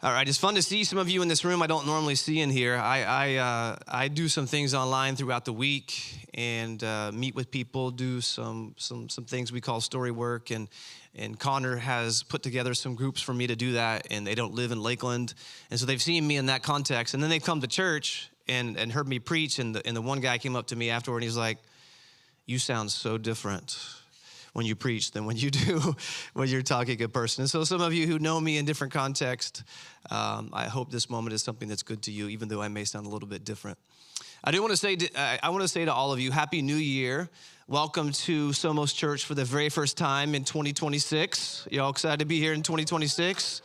All right, it's fun to see some of you in this room I don't normally see in here. I do some things online throughout the week and meet with people, do some things we call story work, and Connor has put together some groups for me to do that, and they don't live in Lakeland, and so they've seen me in that context, and then they've come to church and heard me preach, and the one guy came up to me afterward, and he's like, "You sound so different when you preach than when you do when you're talking in person." And so some of you who know me in different contexts, I hope this moment is something that's good to you, even though I may sound a little bit different. I want to say to all of you, Happy New Year. Welcome to Somos Church for the very first time in 2026. Y'all excited to be here in 2026?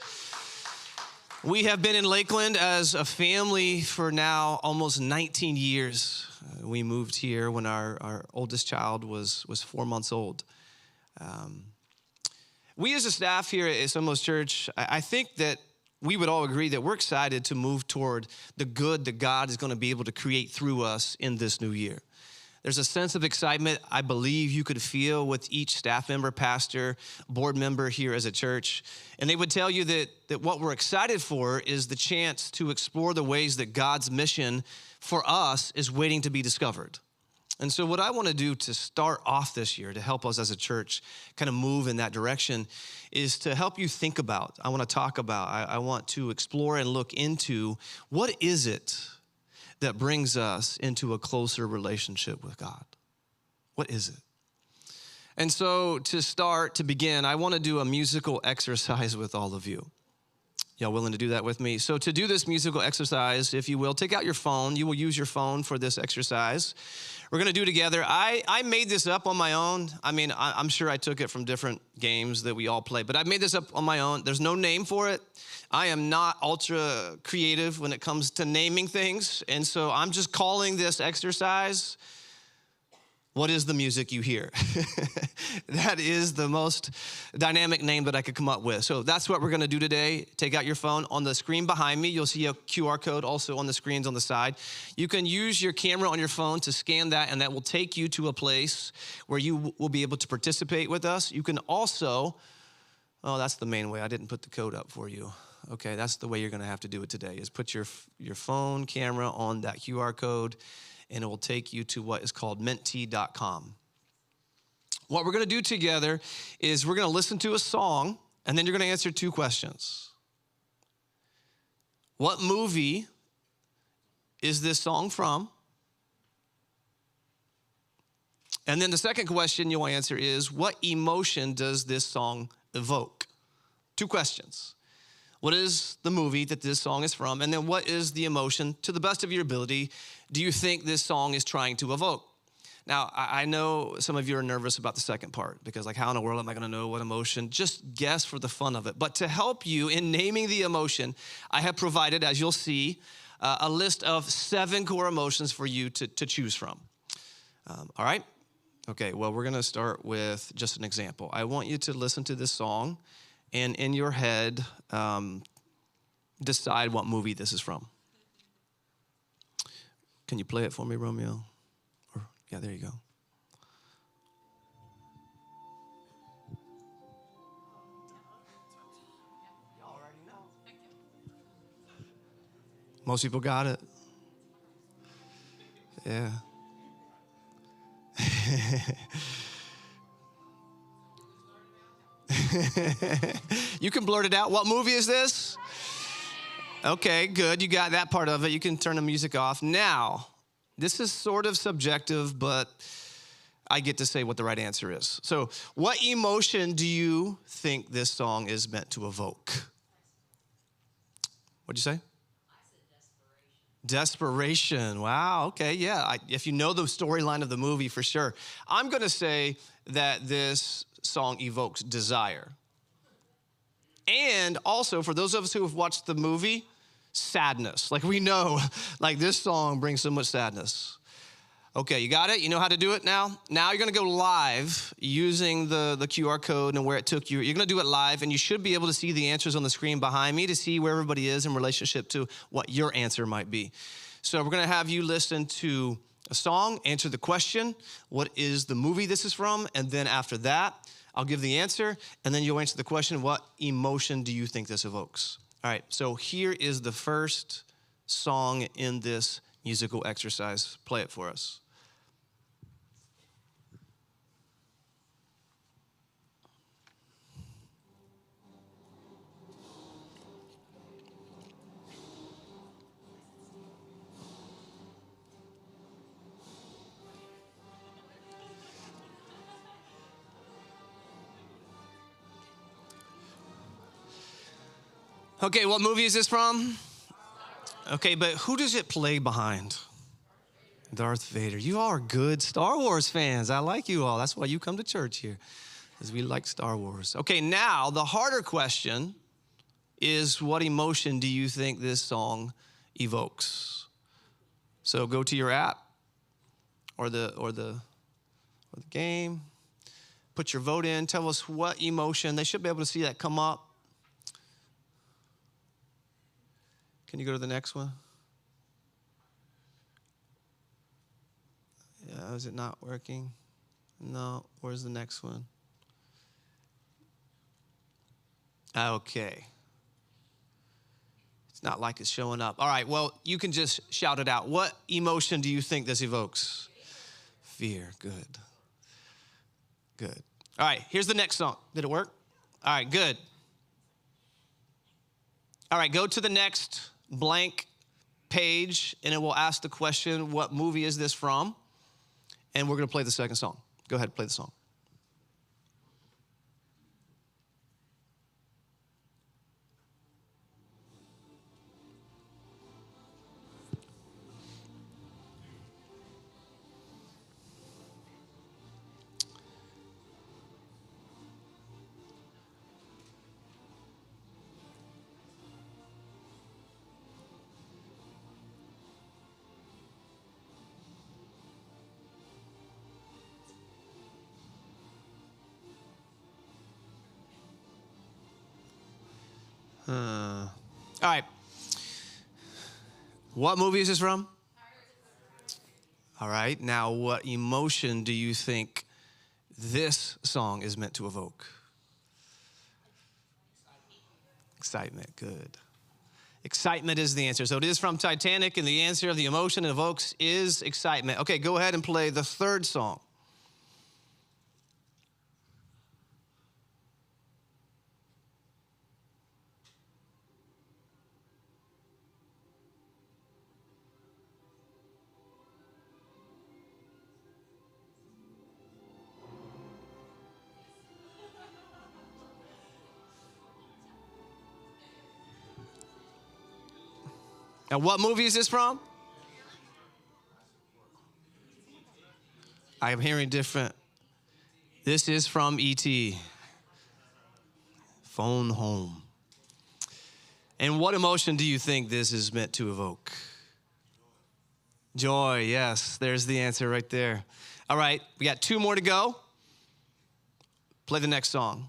We have been in Lakeland as a family for now almost 19 years. We moved here when our oldest child was 4 months old. We as a staff here at Somos Church, I think that we would all agree that we're excited to move toward the good that God is going to be able to create through us in this new year. There's a sense of excitement I believe you could feel with each staff member, pastor, board member here as a church. And they would tell you that what we're excited for is the chance to explore the ways that God's mission for us is waiting to be discovered. And so what I want to do to start off this year to help us as a church kind of move in that direction is to help you think about, I want to explore and look into what is it that brings us into a closer relationship with God? What is it? And so to begin, I want to do a musical exercise with all of you. Y'all willing to do that with me? So to do this musical exercise, if you will, take out your phone. You will use your phone for this exercise. We're going to do it together. I made this up on my own. I mean, I'm sure I took it from different games that we all play, but I made this up on my own. There's no name for it. I am not ultra creative when it comes to naming things, and so I'm just calling this exercise, "What is the music you hear?" That is the most dynamic name that I could come up with. So that's what we're going to do today. Take out your phone. On the screen behind me, you'll see a QR code also on the screens on the side. You can use your camera on your phone to scan that, and that will take you to a place where you will be able to participate with us. You can also, that's the main way. I didn't put the code up for you. Okay, that's the way you're going to have to do it today, is put your phone camera on that QR code, and it will take you to what is called menti.com. What we're going to do together is we're going to listen to a song, and then you're going to answer 2 questions. What movie is this song from? And then the second question you'll answer is, what emotion does this song evoke? 2 questions. What is the movie that this song is from? And then what is the emotion, to the best of your ability, do you think this song is trying to evoke? Now, I know some of you are nervous about the second part because, like, how in the world am I going to know what emotion? Just guess for the fun of it. But to help you in naming the emotion, I have provided, as you'll see, a list of 7 core emotions for you to choose from. All right? Okay, well, we're going to start with just an example. I want you to listen to this song and in your head, decide what movie this is from. Can you play it for me, Romeo? Yeah, there you go. Y'all already know. Most people got it. Yeah. You can blurt it out. What movie is this? Okay, good. You got that part of it. You can turn the music off. Now, this is sort of subjective, but I get to say what the right answer is. So, what emotion do you think this song is meant to evoke? What'd you say? I said desperation. Wow, okay, yeah. If you know the storyline of the movie, for sure. I'm going to say that this song evokes desire. And also, for those of us who have watched the movie, sadness. Like, we know, like, this song brings so much sadness. Okay, you got it? You know how to do it now? Now you're going to go live using the QR code and where it took you. You're going to do it live, and you should be able to see the answers on the screen behind me to see where everybody is in relationship to what your answer might be. So we're going to have you listen to a song, answer the question, what is the movie this is from, and then after that, I'll give the answer, and then you'll answer the question, what emotion do you think this evokes? All right, so here is the first song in this musical exercise. Play it for us. Okay, what movie is this from? Okay, but who does it play behind? Darth Vader. You all are good Star Wars fans. I like you all. That's why you come to church here, because we like Star Wars. Okay, now the harder question is, what emotion do you think this song evokes? So go to your app or the game, put your vote in, tell us what emotion. They should be able to see that come up. Can you go to the next one? Yeah, is it not working? No, where's the next one? Okay. It's not like it's showing up. All right, well, you can just shout it out. What emotion do you think this evokes? Fear, good. Good. All right, here's the next song. Did it work? All right, good. All right, go to the next blank page, and it will ask the question, what movie is this from? And we're going to play the second song. Go ahead, play the song. All right. What movie is this from? All right. Now, what emotion do you think this song is meant to evoke? Excitement. Good. Excitement is the answer. So it is from Titanic, and the answer of the emotion it evokes is excitement. Okay, go ahead and play the third song. Now, what movie is this from? I am hearing different. This is from E.T. Phone Home. And what emotion do you think this is meant to evoke? Joy, yes. There's the answer right there. All right, we got 2 more to go. Play the next song.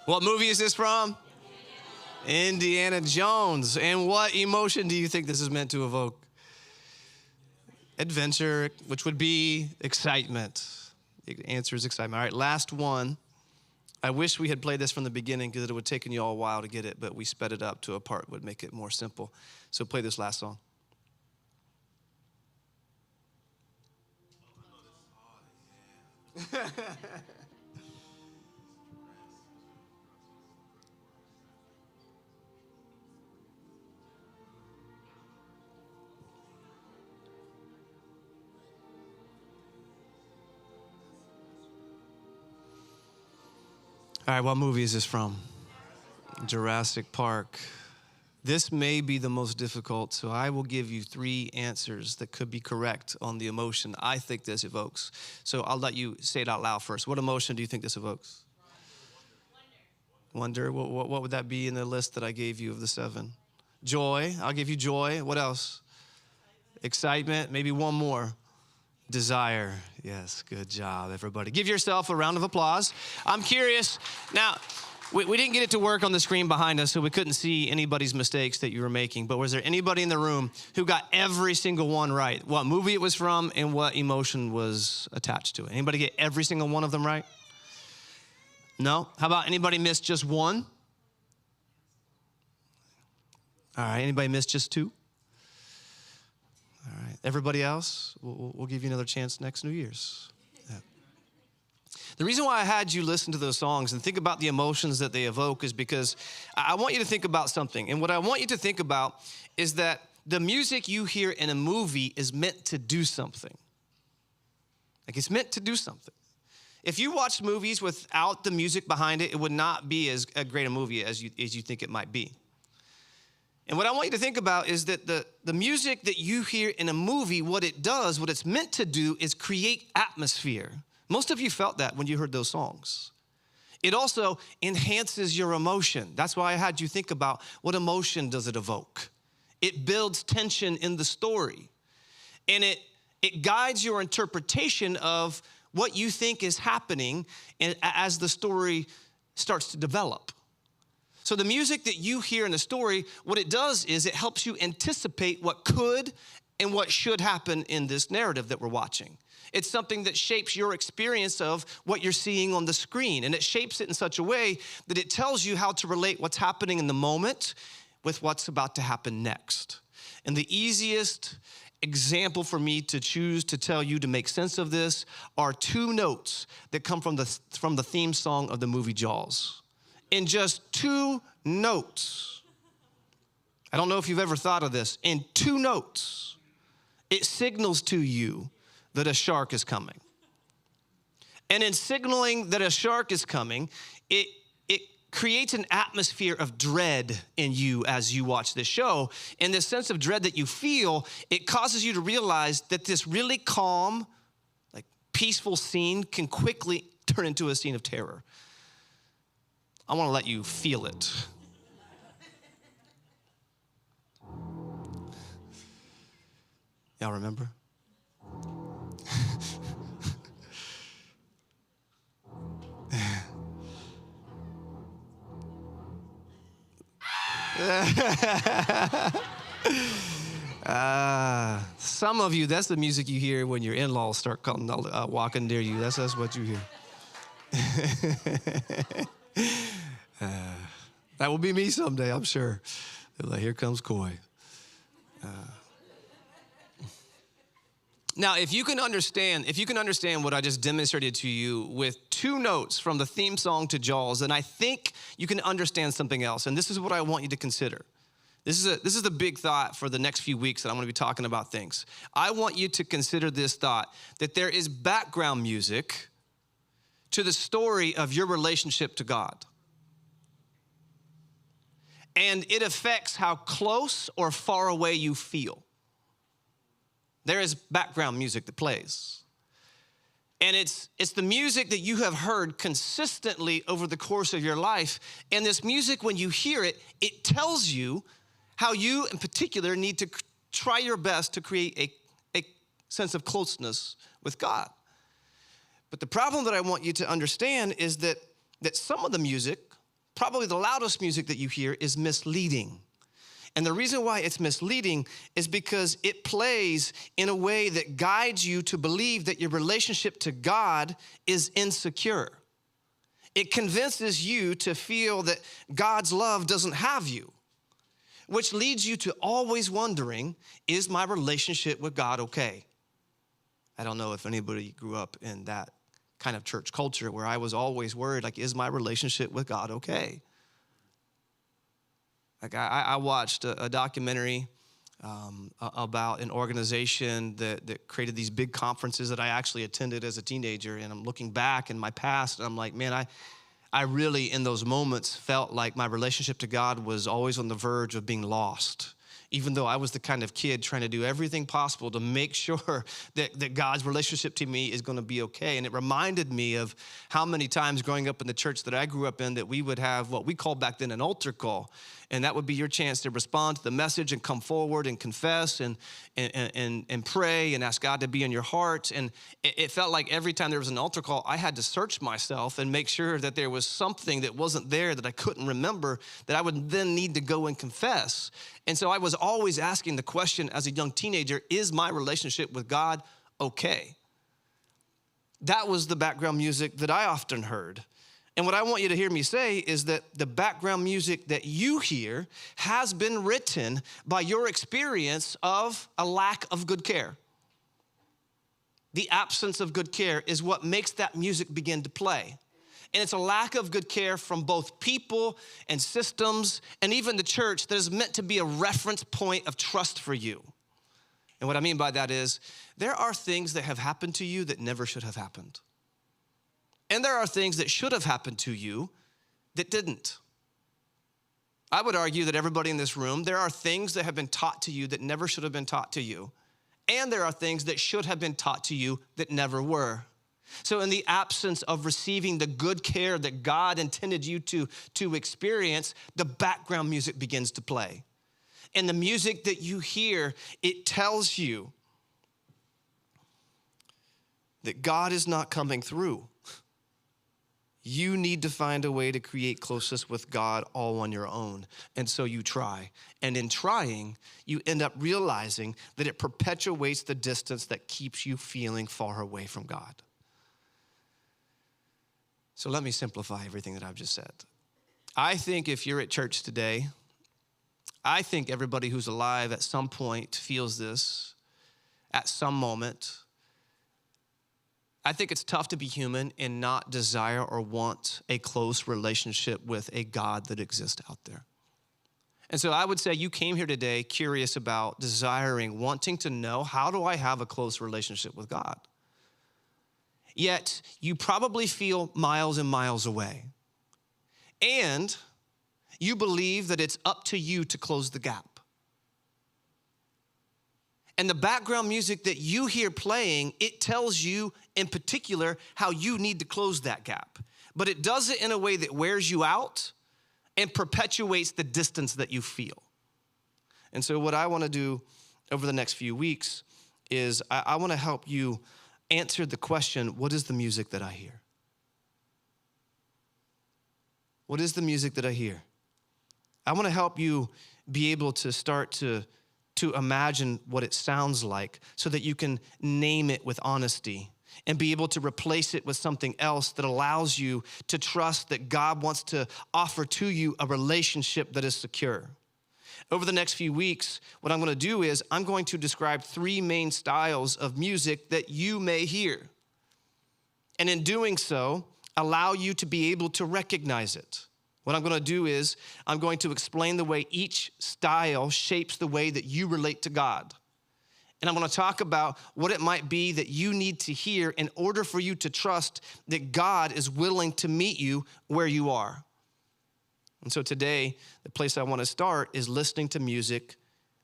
What movie is this from? Indiana Jones. And what emotion do you think this is meant to evoke? Adventure, which would be excitement. The answer is excitement. All right, last one. I wish we had played this from the beginning because it would have taken you all a while to get it, but we sped it up to a part that would make it more simple. So play this last song. All right, what movie is this from? Jurassic Park. This may be the most difficult, so I will give you 3 answers that could be correct on the emotion I think this evokes. So I'll let you say it out loud first. What emotion do you think this evokes? Wonder. What would that be in the list that I gave you of the 7? Joy. I'll give you joy. What else? Excitement. Maybe one more. Desire. Yes, good job, everybody. Give yourself a round of applause. I'm curious. Now, we didn't get it to work on the screen behind us, so we couldn't see anybody's mistakes that you were making. But was there anybody in the room who got every single one right? What movie it was from and what emotion was attached to it? Anybody get every single one of them right? No? How about anybody miss just one? All right, anybody miss just two? All right, everybody else, we'll give you another chance next New Year's. Yeah. The reason why I had you listen to those songs and think about the emotions that they evoke is because I want you to think about something. And what I want you to think about is that the music you hear in a movie is meant to do something. Like it's meant to do something. If you watched movies without the music behind it, it would not be as great a movie as you think it might be. And what I want you to think about is that the music that you hear in a movie, what it's meant to do is create atmosphere. Most of you felt that when you heard those songs. It also enhances your emotion. That's why I had you think about what emotion does it evoke. It builds tension in the story. And it guides your interpretation of what you think is happening as the story starts to develop. So the music that you hear in the story, what it does is it helps you anticipate what could and what should happen in this narrative that we're watching. It's something that shapes your experience of what you're seeing on the screen, and it shapes it in such a way that it tells you how to relate what's happening in the moment with what's about to happen next. And the easiest example for me to choose to tell you to make sense of this are two notes that come from the theme song of the movie Jaws. In just two notes. I don't know if you've ever thought of this. In two notes, it signals to you that a shark is coming. And in signaling that a shark is coming, it creates an atmosphere of dread in you as you watch this show. And this sense of dread that you feel, it causes you to realize that this really calm, like peaceful scene can quickly turn into a scene of terror. I want to let you feel it. Y'all remember? Some of you, that's the music you hear when your in-laws start walking near you. That's what you hear. That will be me someday, I'm sure. They're like, here comes Coy. Now, if you can understand what I just demonstrated to you with two notes from the theme song to Jaws, then I think you can understand something else. And this is what I want you to consider. This is the big thought for the next few weeks that I'm going to be talking about things. I want you to consider this thought, that there is background music to the story of your relationship to God. And it affects how close or far away you feel. There is background music that plays. And it's the music that you have heard consistently over the course of your life. And this music, when you hear it, it tells you how you in particular need to try your best to create a sense of closeness with God. But the problem that I want you to understand is that some of the music, probably the loudest music that you hear, is misleading. And the reason why it's misleading is because it plays in a way that guides you to believe that your relationship to God is insecure. It convinces you to feel that God's love doesn't have you, which leads you to always wondering, is my relationship with God okay? I don't know if anybody grew up in that kind of church culture where I was always worried, like, is my relationship with God okay? Like I watched a documentary about an organization that created these big conferences that I actually attended as a teenager, and I'm looking back in my past, and I'm like, man, I really, in those moments, felt like my relationship to God was always on the verge of being lost. even though I was the kind of kid trying to do everything possible to make sure that God's relationship to me is going to be okay. And it reminded me of how many times growing up in the church that I grew up in that we would have what we called back then an altar call. And that would be your chance to respond to the message and come forward and confess and pray and ask God to be in your heart. And it felt like every time there was an altar call, I had to search myself and make sure that there was something that wasn't there that I couldn't remember that I would then need to go and confess. And so I was always asking the question as a young teenager, is my relationship with God okay? That was the background music that I often heard. And what I want you to hear me say is that the background music that you hear has been written by your experience of a lack of good care. The absence of good care is what makes that music begin to play. And it's a lack of good care from both people and systems and even the church that is meant to be a reference point of trust for you. And what I mean by that is there are things that have happened to you that never should have happened. And there are things that should have happened to you that didn't. I would argue that everybody in this room, there are things that have been taught to you that never should have been taught to you. And there are things that should have been taught to you that never were. So in the absence of receiving the good care that God intended you to experience, the background music begins to play. And the music that you hear, it tells you that God is not coming through. You need to find a way to create closeness with God all on your own. And so you try. And in trying, you end up realizing that it perpetuates the distance that keeps you feeling far away from God. So let me simplify everything that I've just said. I think if you're at church today, I think everybody who's alive at some point feels this at some moment. I think it's tough to be human and not desire or want a close relationship with a God that exists out there. And so I would say you came here today curious about, desiring, wanting to know, how do I have a close relationship with God? Yet you probably feel miles and miles away. And you believe that it's up to you to close the gap. And the background music that you hear playing, it tells you in particular how you need to close that gap. But it does it in a way that wears you out and perpetuates the distance that you feel. And so what I want to do over the next few weeks is I want to help you answer the question, what is the music that I hear? What is the music that I hear? I want to help you be able to start to imagine what it sounds like so that you can name it with honesty and be able to replace it with something else that allows you to trust that God wants to offer to you a relationship that is secure. Over the next few weeks, what I'm going to do is I'm going to describe 3 main styles of music that you may hear. And in doing so, allow you to be able to recognize it. What I'm going to do is I'm going to explain the way each style shapes the way that you relate to God. And I'm going to talk about what it might be that you need to hear in order for you to trust that God is willing to meet you where you are. And so today, the place I want to start is listening to music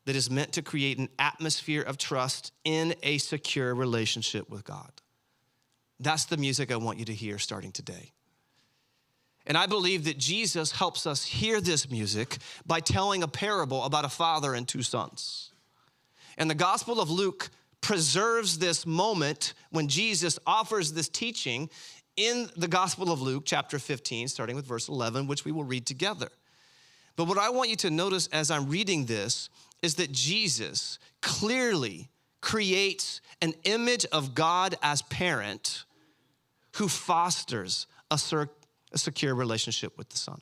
that is meant to create an atmosphere of trust in a secure relationship with God. That's the music I want you to hear starting today. And I believe that Jesus helps us hear this music by telling a parable about a father and 2 sons. And the Gospel of Luke preserves this moment when Jesus offers this teaching in the Gospel of Luke, chapter 15, starting with verse 11, which we will read together. But what I want you to notice as I'm reading this is that Jesus clearly creates an image of God as parent who fosters a secure relationship with the Son.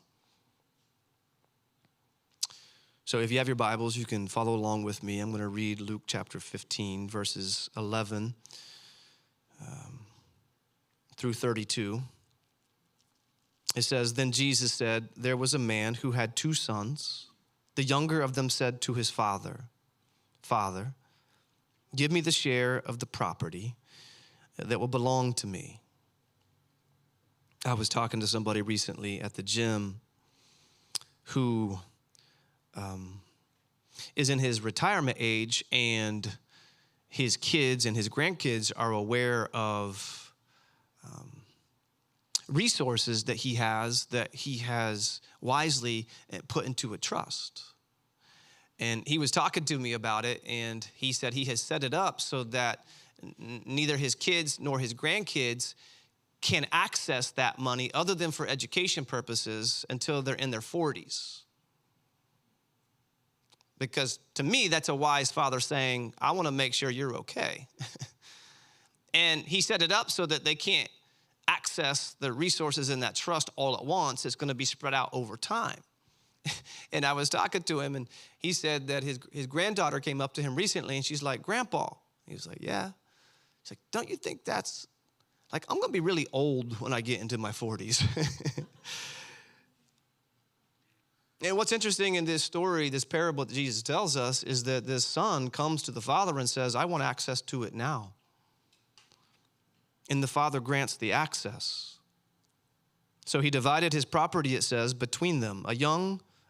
So if you have your Bibles, you can follow along with me. I'm going to read Luke chapter 15, verses 11 through 32. It says, "Then Jesus said, there was a man who had 2 sons. The younger of them said to his father, 'Father, give me the share of the property that will belong to me.' I was talking to somebody recently at the gym who is in his retirement age, and his kids and his grandkids are aware of resources that he has wisely put into a trust. And he was talking to me about it, and he said he has set it up so that neither his kids nor his grandkids can access that money other than for education purposes until they're in their 40s. Because to me, that's a wise father saying, I want to make sure you're okay. And he set it up so that they can't access the resources in that trust all at once. It's going to be spread out over time. And I was talking to him, and he said that his granddaughter came up to him recently, and she's like, Grandpa. He was like, yeah. She's like, don't you think that's, like, I'm going to be really old when I get into my 40s. And what's interesting in this story, this parable that Jesus tells us, is that this son comes to the father and says, I want access to it now. And the father grants the access. So he divided his property, it says, between them.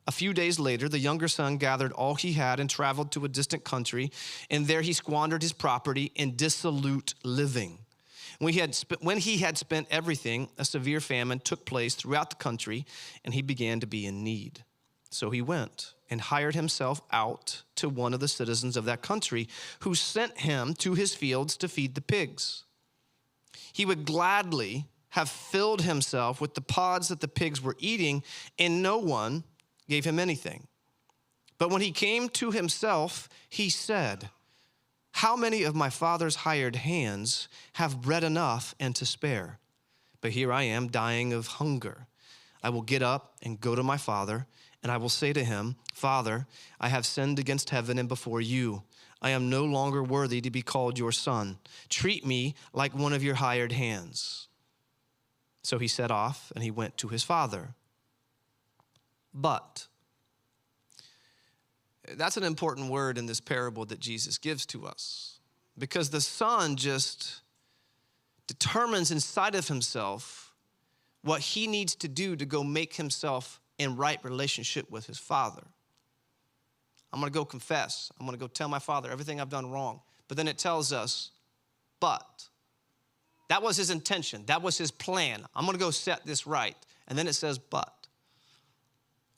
A few days later, the younger son gathered all he had and traveled to a distant country, and there he squandered his property in dissolute living. When he had spent everything, a severe famine took place throughout the country, and he began to be in need. So he went and hired himself out to one of the citizens of that country, who sent him to his fields to feed the pigs. He would gladly have filled himself with the pods that the pigs were eating, and no one gave him anything. But when he came to himself, he said, how many of my father's hired hands have bread enough and to spare? But here I am dying of hunger. I will get up and go to my father, and I will say to him, Father, I have sinned against heaven and before you. I am no longer worthy to be called your son. Treat me like one of your hired hands. So he set off, and he went to his father. But that's an important word in this parable that Jesus gives to us, because the son just determines inside of himself what he needs to do to go make himself in right relationship with his father. I'm going to go confess. I'm going to go tell my father everything I've done wrong. But then it tells us, but. That was his intention. That was his plan. I'm going to go set this right. And then it says, but.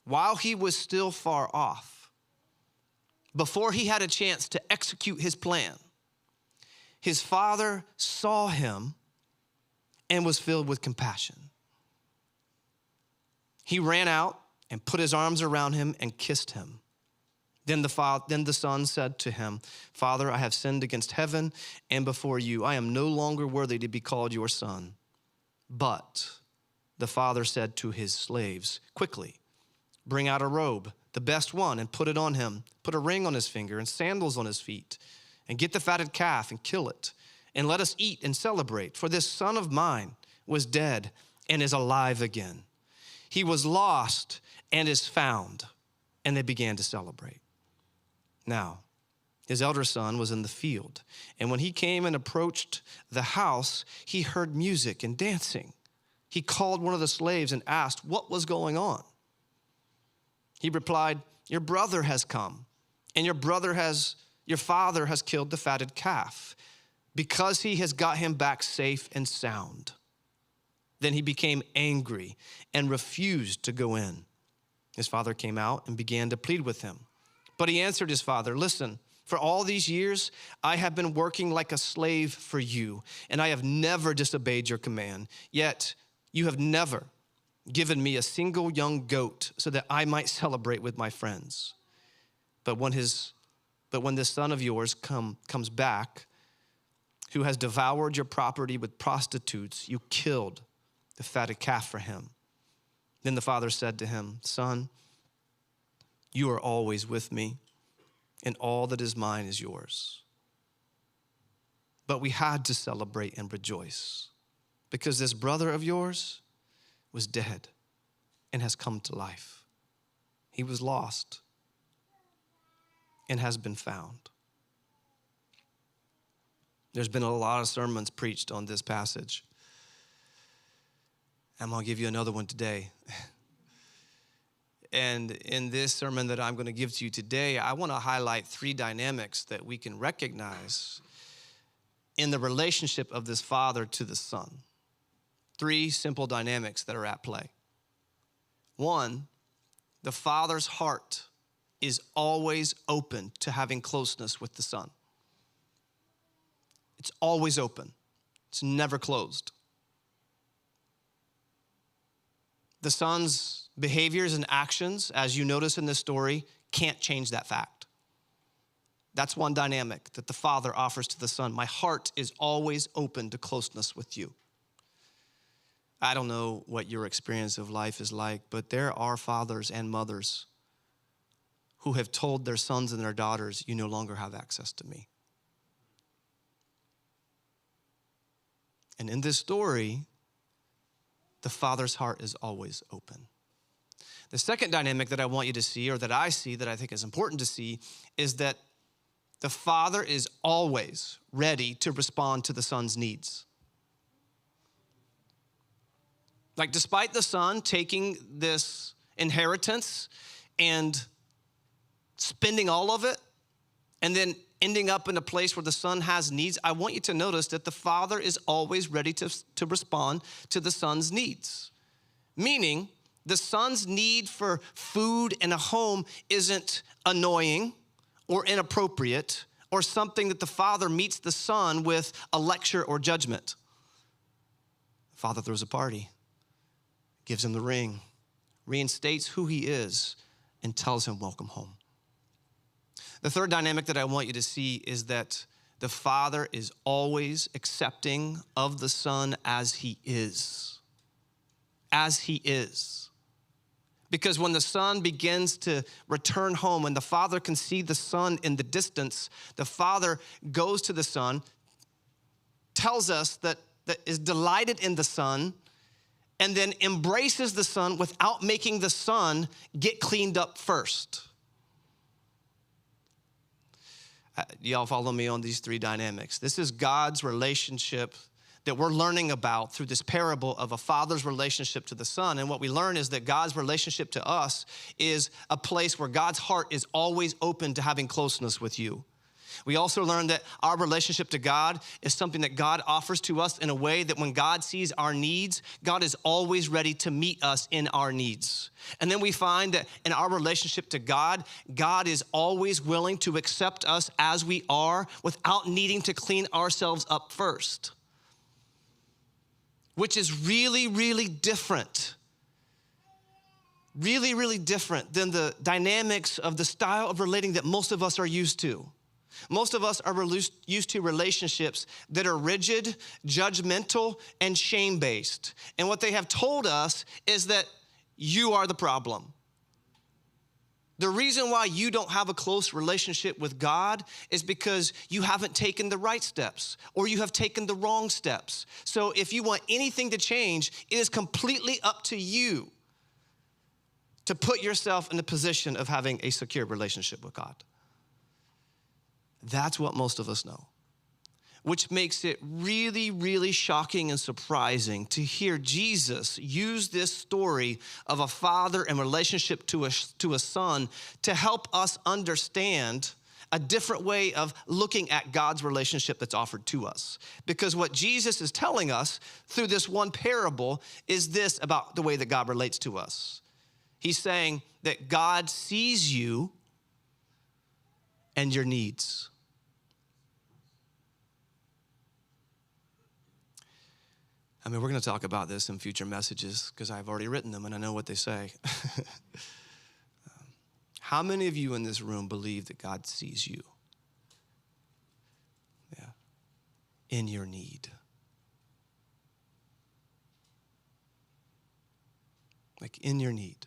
While he was still far off, before he had a chance to execute his plan, his father saw him and was filled with compassion. He ran out and put his arms around him and kissed him. Then the son said to him, Father, I have sinned against heaven and before you. I am no longer worthy to be called your son. But the father said to his slaves, quickly, bring out a robe, the best one, and put it on him. Put a ring on his finger and sandals on his feet. And get the fatted calf and kill it. And let us eat and celebrate. For this son of mine was dead and is alive again. He was lost and is found. And they began to celebrate. Now, his elder son was in the field, and when he came and approached the house, he heard music and dancing. He called one of the slaves and asked what was going on. He replied, your brother has come, and your father has killed the fatted calf, because he has got him back safe and sound. Then he became angry and refused to go in. His father came out and began to plead with him. But he answered his father, listen, for all these years, I have been working like a slave for you, and I have never disobeyed your command. Yet you have never given me a single young goat so that I might celebrate with my friends. But when this son of yours comes back, who has devoured your property with prostitutes, you killed the fatted calf for him. Then the father said to him, son, you are always with me, and all that is mine is yours. But we had to celebrate and rejoice, because this brother of yours was dead and has come to life. He was lost and has been found. There's been a lot of sermons preached on this passage. I'm going to give you another one today. And in this sermon that I'm going to give to you today, I want to highlight 3 dynamics that we can recognize in the relationship of this father to the son. 3 simple dynamics that are at play. 1, the father's heart is always open to having closeness with the son. It's always open. It's never closed. The son's behaviors and actions, as you notice in this story, can't change that fact. That's one dynamic that the father offers to the son. My heart is always open to closeness with you. I don't know what your experience of life is like, but there are fathers and mothers who have told their sons and their daughters, you no longer have access to me. And in this story, the father's heart is always open. The second dynamic that I want you to see, or that I see, that I think is important to see, is that the father is always ready to respond to the son's needs. Like, despite the son taking this inheritance and spending all of it, and then ending up in a place where the son has needs, I want you to notice that the father is always ready to respond to the son's needs. Meaning, the son's need for food and a home isn't annoying or inappropriate or something that the father meets the son with a lecture or judgment. The father throws a party, gives him the ring, reinstates who he is, and tells him, welcome home. The third dynamic that I want you to see is that the father is always accepting of the son as he is. As he is. Because when the son begins to return home and the father can see the son in the distance, the father goes to the son, tells us that is delighted in the son, and then embraces the son without making the son get cleaned up first. Y'all follow me on these 3 dynamics. This is God's relationship that we're learning about through this parable of a father's relationship to the son. And what we learn is that God's relationship to us is a place where God's heart is always open to having closeness with you. We also learn that our relationship to God is something that God offers to us in a way that when God sees our needs, God is always ready to meet us in our needs. And then we find that in our relationship to God, God is always willing to accept us as we are without needing to clean ourselves up first, which is really, really different. Really, really different than the dynamics of the style of relating that most of us are used to. Most of us are used to relationships that are rigid, judgmental, and shame-based. And what they have told us is that you are the problem. The reason why you don't have a close relationship with God is because you haven't taken the right steps or you have taken the wrong steps. So if you want anything to change, it is completely up to you to put yourself in the position of having a secure relationship with God. That's what most of us know, which makes it really, really shocking and surprising to hear Jesus use this story of a father and relationship to a son to help us understand a different way of looking at God's relationship that's offered to us. Because what Jesus is telling us through this one parable is this about the way that God relates to us. He's saying that God sees you and your needs. I mean, we're going to talk about this in future messages because I've already written them and I know what they say. How many of you in this room believe that God sees you? Yeah. In your need. Like in your need.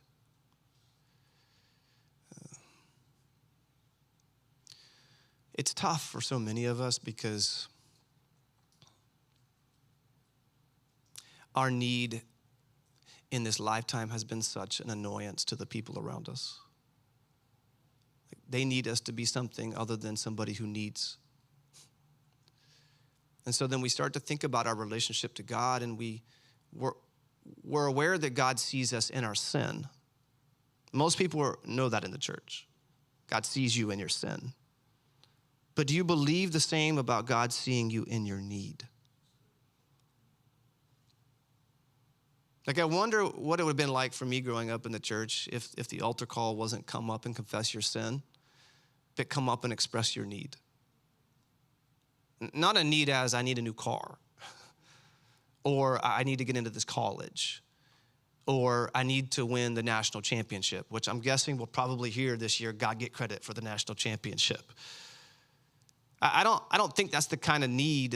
It's tough for so many of us because our need in this lifetime has been such an annoyance to the people around us. They need us to be something other than somebody who needs. And so then we start to think about our relationship to God, and we're aware that God sees us in our sin. Most people know that in the church. God sees you in your sin. But do you believe the same about God seeing you in your need? Like, I wonder what it would have been like for me growing up in the church if the altar call wasn't come up and confess your sin, but come up and express your need. Not a need as I need a new car, or I need to get into this college, or I need to win the national championship, which I'm guessing we'll probably hear this year, God get credit for the national championship. I don't think that's the kind of need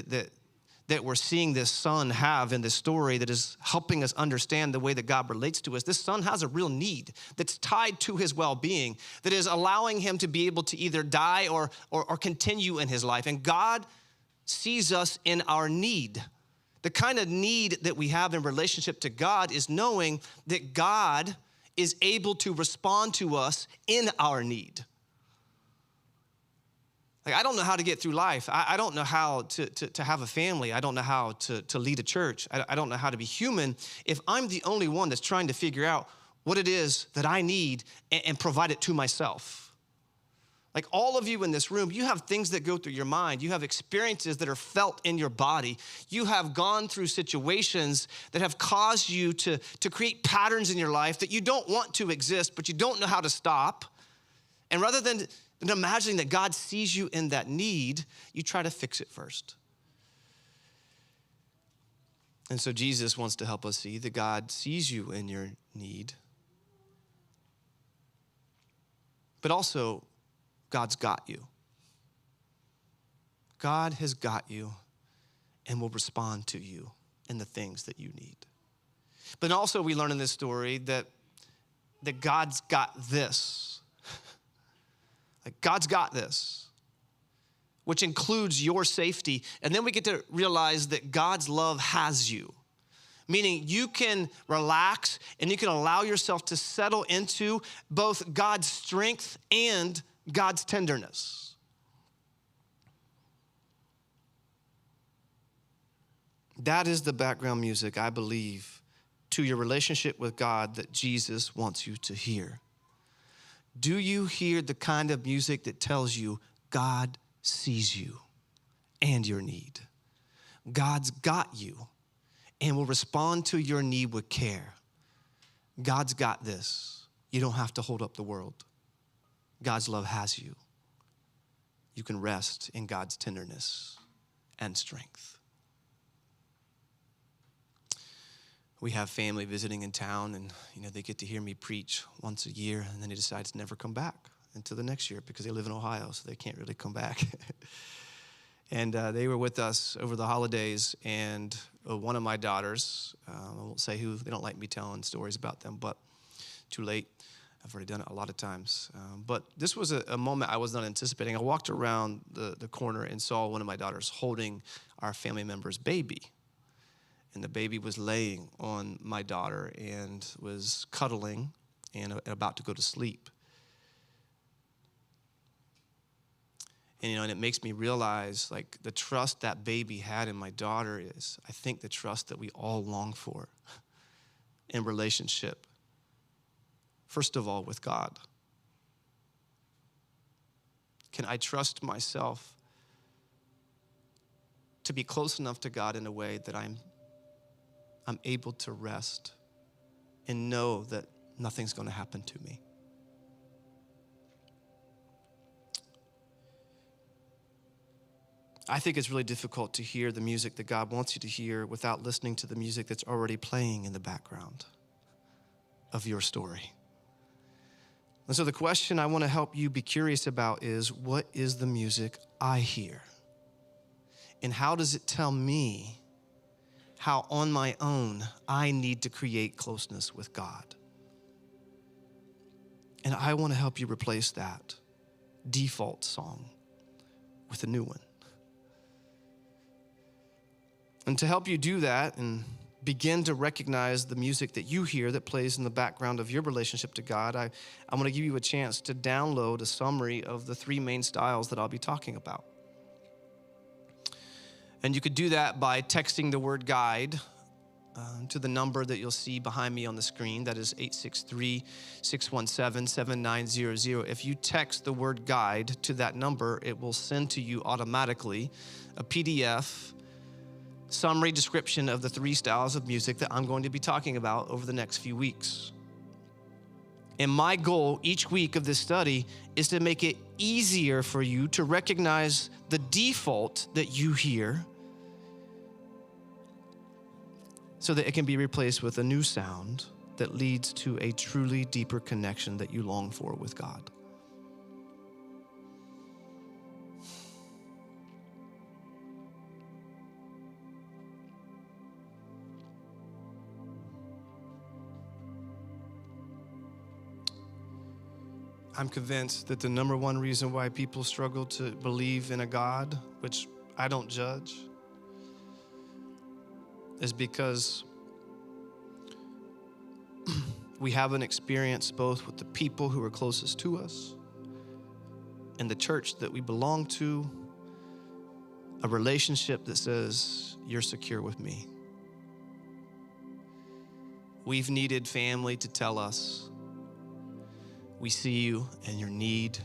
that we're seeing this son have in this story that is helping us understand the way that God relates to us. This son has a real need that's tied to his well-being, that is allowing him to be able to either die or continue in his life. And God sees us in our need. The kind of need that we have in relationship to God is knowing that God is able to respond to us in our need. Like, I don't know how to get through life. I don't know how to have a family. I don't know how to lead a church. I don't know how to be human if I'm the only one that's trying to figure out what it is that I need and provide it to myself. Like, all of you in this room, you have things that go through your mind. You have experiences that are felt in your body. You have gone through situations that have caused you to create patterns in your life that you don't want to exist, but you don't know how to stop. And rather than imagining that God sees you in that need, you try to fix it first. And so Jesus wants to help us see that God sees you in your need, but also God's got you. God has got you and will respond to you in the things that you need. But also we learn in this story that God's got this. Like, God's got this, which includes your safety. And then we get to realize that God's love has you, meaning you can relax and you can allow yourself to settle into both God's strength and God's tenderness. That is the background music, I believe, to your relationship with God that Jesus wants you to hear. Do you hear the kind of music that tells you God sees you and your need? God's got you and will respond to your need with care. God's got this. You don't have to hold up the world. God's love has you. You can rest in God's tenderness and strength. We have family visiting in town, and they get to hear me preach once a year, and then they decide to never come back until the next year because they live in Ohio, so they can't really come back. And they were with us over the holidays, and one of my daughters, I won't say who, they don't like me telling stories about them, but too late. I've already done it a lot of times. But this was a moment I was not anticipating. I walked around the corner and saw one of my daughters holding our family member's baby. And the baby was laying on my daughter and was cuddling and about to go to sleep. And it makes me realize, like, the trust that baby had in my daughter is, I think, the trust that we all long for in relationship. First of all, with God. Can I trust myself to be close enough to God in a way that I'm able to rest and know that nothing's going to happen to me? I think it's really difficult to hear the music that God wants you to hear without listening to the music that's already playing in the background of your story. And so the question I want to help you be curious about is, what is the music I hear? And how does it tell me how on my own I need to create closeness with God? And I want to help you replace that default song with a new one. And to help you do that and begin to recognize the music that you hear that plays in the background of your relationship to God, I'm going to give you a chance to download a summary of the 3 main styles that I'll be talking about. And you could do that by texting the word guide to the number that you'll see behind me on the screen. That is 863-617-7900. If you text the word guide to that number, it will send to you automatically a PDF summary description of the 3 styles of music that I'm going to be talking about over the next few weeks. And my goal each week of this study is to make it easier for you to recognize the default that you hear so that it can be replaced with a new sound that leads to a truly deeper connection that you long for with God. I'm convinced that the number one reason why people struggle to believe in a God, which I don't judge, is because we have an experience both with the people who are closest to us and the church that we belong to, a relationship that says, you're secure with me. We've needed family to tell us, we see you and your need,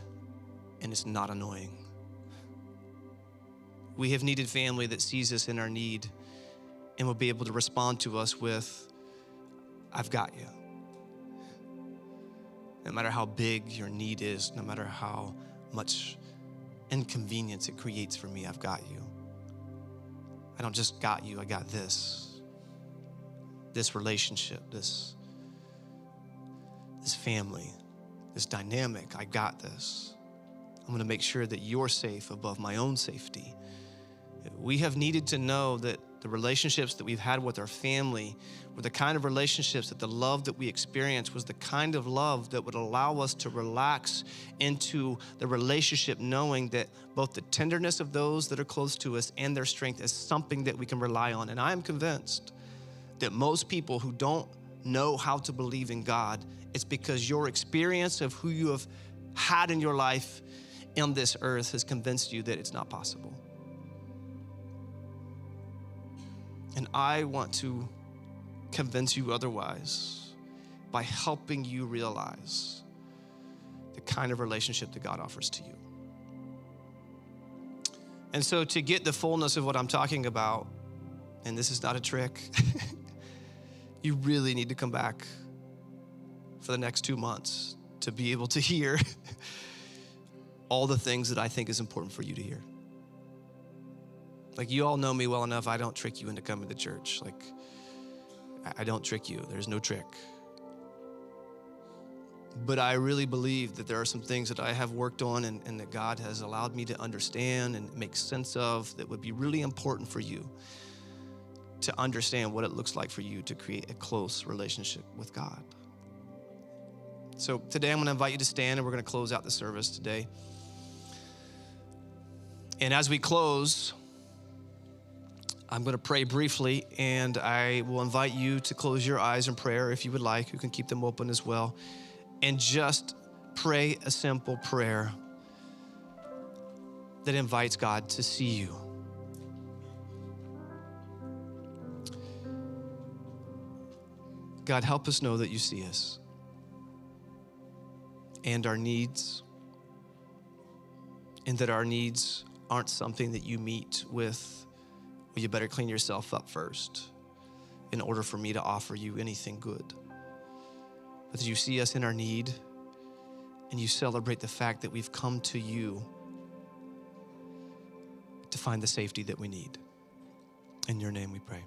and it's not annoying. We have needed family that sees us in our need and will be able to respond to us with, I've got you. No matter how big your need is, no matter how much inconvenience it creates for me, I've got you. I don't just got you, I got this. This relationship, this family, this dynamic, I got this. I'm gonna make sure that you're safe above my own safety. We have needed to know that the relationships that we've had with our family were the kind of relationships that the love that we experienced was the kind of love that would allow us to relax into the relationship, knowing that both the tenderness of those that are close to us and their strength is something that we can rely on. And I am convinced that most people who don't know how to believe in God, it's because your experience of who you have had in your life on this earth has convinced you that it's not possible. And I want to convince you otherwise by helping you realize the kind of relationship that God offers to you. And so to get the fullness of what I'm talking about, and this is not a trick, you really need to come back for the next 2 months to be able to hear all the things that I think is important for you to hear. Like, you all know me well enough. I don't trick you into coming to church. Like, I don't trick you. There's no trick. But I really believe that there are some things that I have worked on and that God has allowed me to understand and make sense of that would be really important for you to understand what it looks like for you to create a close relationship with God. So today I'm gonna invite you to stand and we're gonna close out the service today. And as we close, I'm gonna pray briefly, and I will invite you to close your eyes in prayer if you would like. You can keep them open as well. And just pray a simple prayer that invites God to see you. God, help us know that you see us and our needs, and that our needs aren't something that you meet with, well, you better clean yourself up first in order for me to offer you anything good. But that you see us in our need and you celebrate the fact that we've come to you to find the safety that we need. In your name we pray.